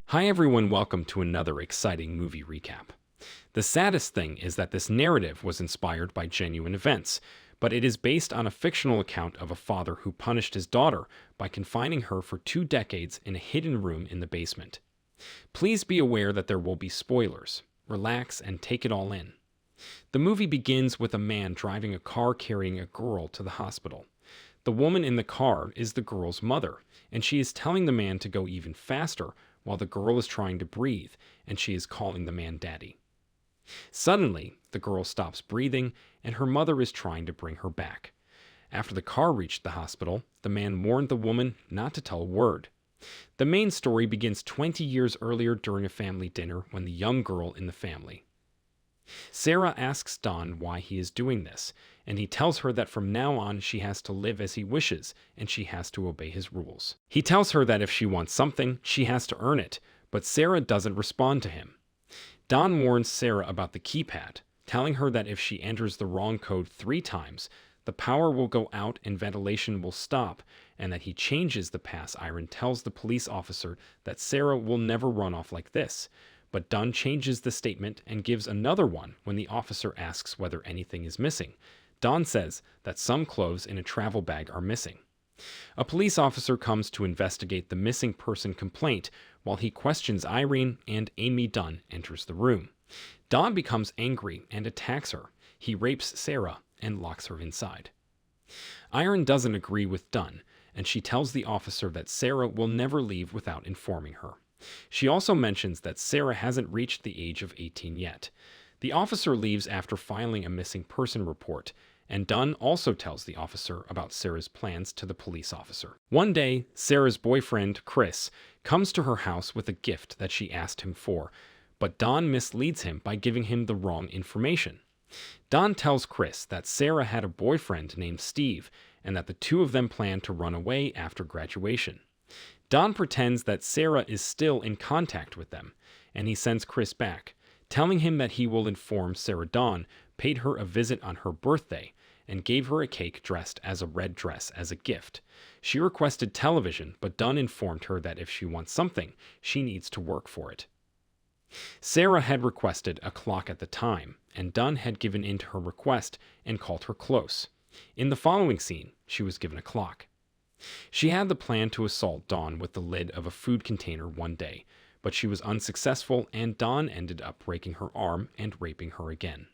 Hi everyone, welcome to another exciting movie recap. The saddest thing is that this narrative was inspired by genuine events, but it is based on a fictional account of a father who punished his daughter by confining her for 2 decades in a hidden room in the basement. Please be aware that there will be spoilers. Relax and take it all in. The movie begins with a man driving a car carrying a girl to the hospital. The woman in the car is the girl's mother, and she is telling the man to go even faster while the girl is trying to breathe, and she is calling the man daddy. Suddenly, the girl stops breathing, and her mother is trying to bring her back. After the car reached the hospital, the man warned the woman not to tell a word. The main story begins 20 years earlier during a family dinner when the young girl in the family, Sarah, asks Don why he is doing this, and he tells her that from now on she has to live as he wishes and she has to obey his rules. He tells her that if she wants something, she has to earn it, but Sarah doesn't respond to him. Don warns Sarah about the keypad, telling her that if she enters the wrong code 3 times, the power will go out and ventilation will stop, and that he changes the pass. Iron tells the police officer that Sarah will never run off like this, but Dunn changes the statement and gives another one when the officer asks whether anything is missing. Don says that some clothes in a travel bag are missing. A police officer comes to investigate the missing person complaint while he questions Irene, and Amy. Dunn enters the room. Don becomes angry and attacks her. He rapes Sarah and locks her inside. Irene doesn't agree with Dunn, and she tells the officer that Sarah will never leave without informing her. She also mentions that Sarah hasn't reached the age of 18 yet. The officer leaves after filing a missing person report, and Dunn also tells the officer about Sarah's plans to the police officer. One day, Sarah's boyfriend, Chris, comes to her house with a gift that she asked him for, but Don misleads him by giving him the wrong information. Don tells Chris that Sarah had a boyfriend named Steve, and that the two of them plan to run away after graduation. Don pretends that Sarah is still in contact with them, and he sends Chris back, telling him that he will inform Sarah. Don paid her a visit on her birthday and gave her a cake dressed as a red dress as a gift. She requested television, but Don informed her that if she wants something, she needs to work for it. Sarah had requested a clock at the time, and Dunn had given in to her request and called her close. In the following scene, she was given a clock. She had the plan to assault Dawn with the lid of a food container one day, but she was unsuccessful, and Dawn ended up breaking her arm and raping her again.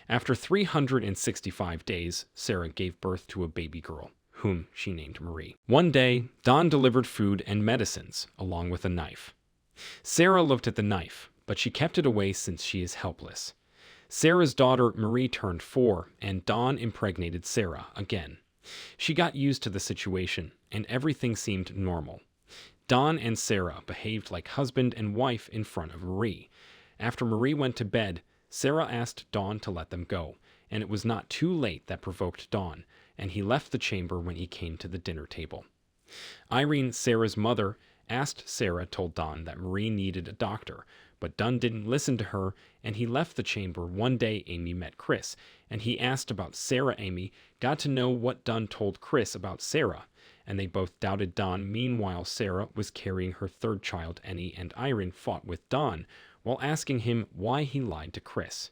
After 365 days, Sarah gave birth to a baby girl, whom she named Marie. One day, Dawn delivered food and medicines, along with a knife. Sarah looked at the knife, but she kept it away since she is helpless. Sarah's daughter, Marie, turned 4, and Dawn impregnated Sarah again. She got used to the situation, and everything seemed normal. Don and Sarah behaved like husband and wife in front of Marie. After Marie went to bed, Sarah asked Dawn to let them go, and it was not too late that provoked Dawn, and he left the chamber when he came to the dinner table. Irene, Sarah's mother, asked Sarah told Dawn that Marie needed a doctor, but Dunn didn't listen to her, and he left the chamber. One day Amy met Chris, and he asked about Sarah. Amy got to know what Dunn told Chris about Sarah, and they both doubted Dawn. Meanwhile, Sarah was carrying her third child, Annie, and Irene fought with Dawn while asking him why he lied to Chris.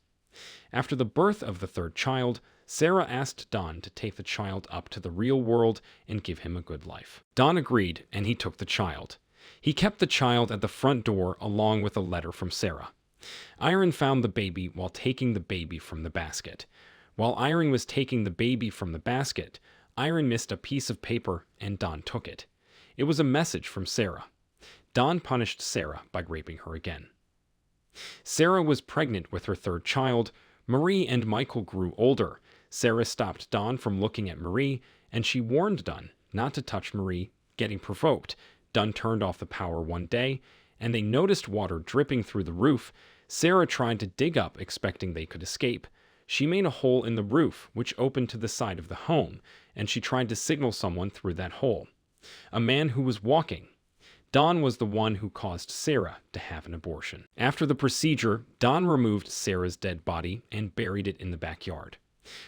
After the birth of the third child, Sarah asked Dawn to take the child up to the real world and give him a good life. Dawn agreed, and he took the child. He kept the child at the front door along with a letter from Sarah. Irene found the baby while taking the baby from the basket. While Irene was taking the baby from the basket, Irene missed a piece of paper, and Dawn took it. It was a message from Sarah. Dawn punished Sarah by raping her again. Sarah was pregnant with her third child. Marie and Michael grew older. Sarah stopped Dawn from looking at Marie, and she warned Dawn not to touch Marie. Getting provoked, Dunn turned off the power one day, and they noticed water dripping through the roof. Sarah tried to dig up, expecting they could escape. She made a hole in the roof, which opened to the side of the home, and she tried to signal someone through that hole. A man who was walking. Dawn was the one who caused Sarah to have an abortion. After the procedure, Dawn removed Sarah's dead body and buried it in the backyard.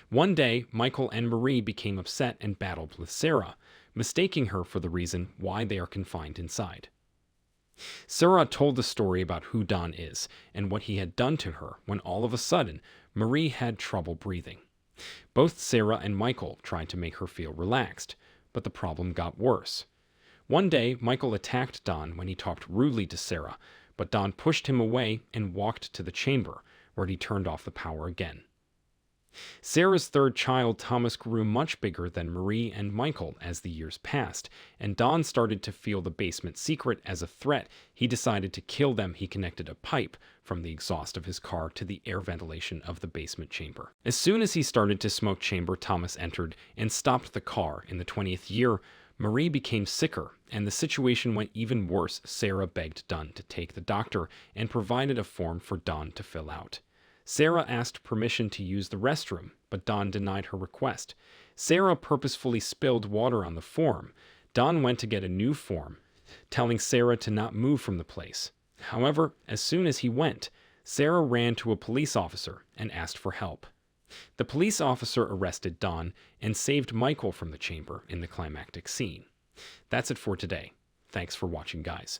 One day, Michael and Marie became upset and battled with Sarah, mistaking her for the reason why they are confined inside. Sarah told the story about who Don is and what he had done to her when all of a sudden Marie had trouble breathing. Both Sarah and Michael tried to make her feel relaxed, but the problem got worse. One day, Michael attacked Don when he talked rudely to Sarah, but Don pushed him away and walked to the chamber, where he turned off the power again. Sarah's third child, Thomas, grew much bigger than Marie and Michael as the years passed, and Don started to feel the basement secret as a threat. He decided to kill them. He connected a pipe from the exhaust of his car to the air ventilation of the basement chamber. As soon as he started to smoke chamber, Thomas entered and stopped the car. In the 20th year, Marie became sicker, and the situation went even worse. Sarah begged Don to take the doctor and provided a form for Don to fill out. Sarah asked permission to use the restroom, but Don denied her request. Sarah purposefully spilled water on the form. Don went to get a new form, telling Sarah to not move from the place. However, as soon as he went, Sarah ran to a police officer and asked for help. The police officer arrested Don and saved Michael from the chamber in the climactic scene. That's it for today. Thanks for watching, guys.